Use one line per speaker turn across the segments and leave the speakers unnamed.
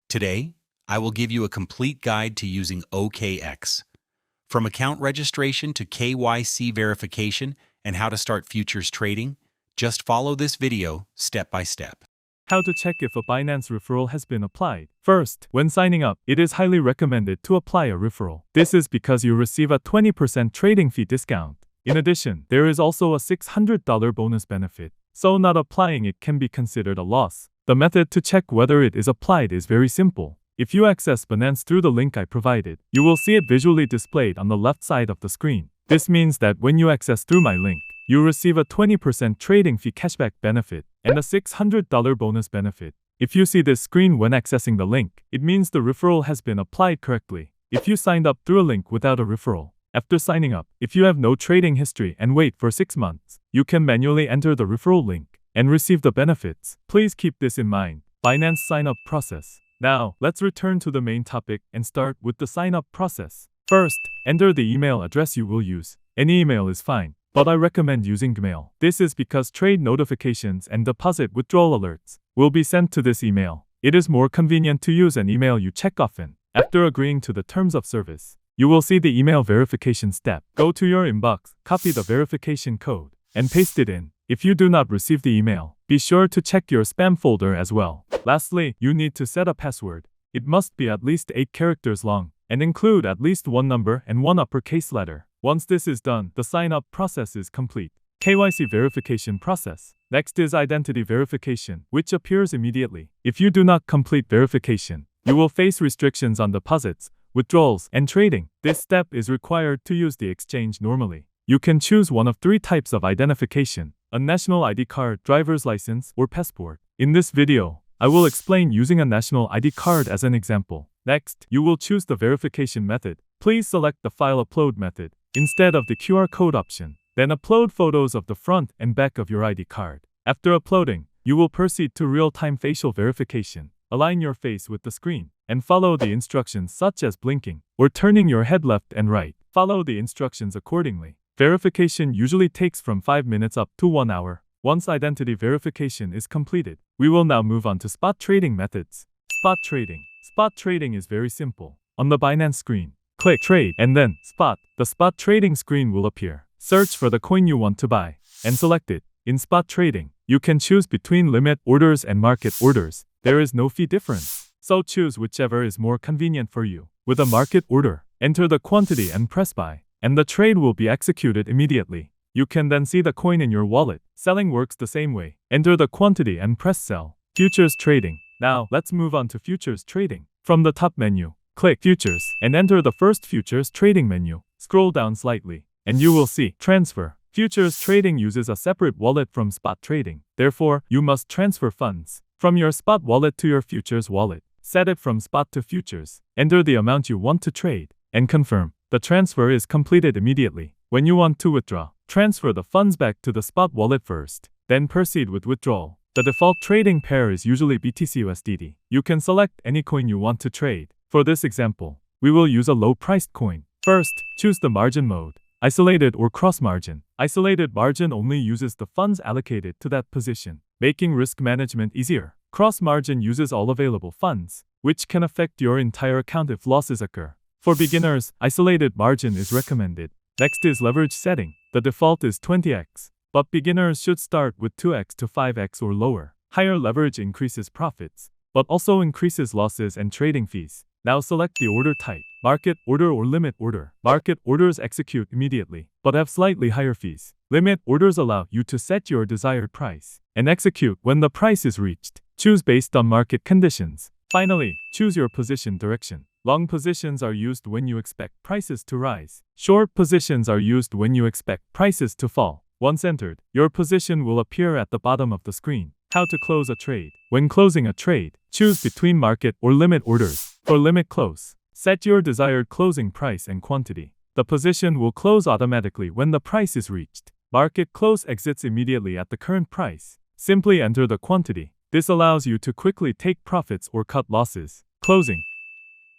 Today, I will give you a complete guide to using OKX. From account registration to KYC verification and how to start futures trading, just follow this video step by step.
How to check if a Binance referral has been applied. First, when signing up, it is highly recommended to apply a referral. This is because you receive a 20% trading fee discount. In addition, there is also a $600 bonus benefit, so not applying it can be considered a loss. The method to check whether it is applied is very simple. If you access Binance through the link I provided, you will see it visually displayed on the left side of the screen. This means that when you access through my link, you receive a 20% trading fee cashback benefit and a $600 bonus benefit. If you see this screen when accessing the link, it means the referral has been applied correctly. If you signed up through a link without a referral, after signing up, if you have no trading history and wait for 6 months, you can manually enter the referral link and receive the benefits. Please keep this in mind. Binance sign-up process. Now, let's return to the main topic and start with the sign-up process. First, enter the email address you will use. Any email is fine, but I recommend using Gmail. This is because trade notifications and deposit withdrawal alerts will be sent to this email. It is more convenient to use an email you check often. After agreeing to the terms of service, you will see the email verification step. Go to your inbox, copy the verification code, and paste it in. If you do not receive the email, be sure to check your spam folder as well. Lastly, you need to set a password. It must be at least 8 characters long and include at least one number and one uppercase letter. Once this is done, the sign-up process is complete. KYC verification process. Next is identity verification, which appears immediately. If you do not complete verification, you will face restrictions on deposits, withdrawals, and trading. This step is required to use the exchange normally. You can choose one of 3 types of identification: a national ID card, driver's license, or passport. In this video, I will explain using a national ID card as an example. Next, you will choose the verification method. Please select the file upload method instead of the QR code option. Then upload photos of the front and back of your ID card. After uploading, you will proceed to real-time facial verification. Align your face with the screen and follow the instructions such as blinking or turning your head left and right. Follow the instructions accordingly. Verification usually takes from 5 minutes up to 1 hour. Once identity verification is completed, we will now move on to spot trading methods. Spot trading. Spot trading is very simple. On the Binance screen, click Trade and then Spot. The spot trading screen will appear. Search for the coin you want to buy and select it. In spot trading, you can choose between limit orders and market orders. There is no fee difference, so choose whichever is more convenient for you. With a market order, enter the quantity and press buy, and the trade will be executed immediately. You can then see the coin in your wallet. Selling works the same way. Enter the quantity and press sell. Futures trading. Now, let's move on to futures trading. From the top menu, click Futures and enter the first futures trading menu. Scroll down slightly, and you will see Transfer. Futures trading uses a separate wallet from spot trading. Therefore, you must transfer funds from your spot wallet to your futures wallet. Set it from spot to futures. Enter the amount you want to trade and confirm. The transfer is completed immediately. When you want to withdraw, transfer the funds back to the spot wallet first, then proceed with withdrawal. The default trading pair is usually BTC-USDT. You can select any coin you want to trade. For this example, we will use a low-priced coin. First, choose the margin mode, isolated or cross margin. Isolated margin only uses the funds allocated to that position, making risk management easier. Cross margin uses all available funds, which can affect your entire account if losses occur. For beginners, isolated margin is recommended. Next is leverage setting. The default is 20x, but beginners should start with 2x to 5x or lower. Higher leverage increases profits, but also increases losses and trading fees. Now select the order type, market order or limit order. Market orders execute immediately, but have slightly higher fees. Limit orders allow you to set your desired price and execute when the price is reached. Choose based on market conditions. Finally, choose your position direction. Long positions are used when you expect prices to rise. Short positions are used when you expect prices to fall. Once entered, your position will appear at the bottom of the screen. How to close a trade. When closing a trade, choose between market or limit orders. For limit close, set your desired closing price and quantity. The position will close automatically when the price is reached. Market close exits immediately at the current price. Simply enter the quantity. This allows you to quickly take profits or cut losses. Closing.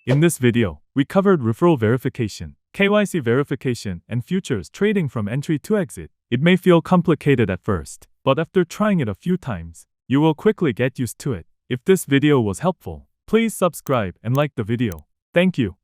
In this video, we covered referral verification, KYC verification, and futures trading from entry to exit. It may feel complicated at first, but after trying it a few times, you will quickly get used to it. If this video was helpful, Please subscribe and like the video. Thank you.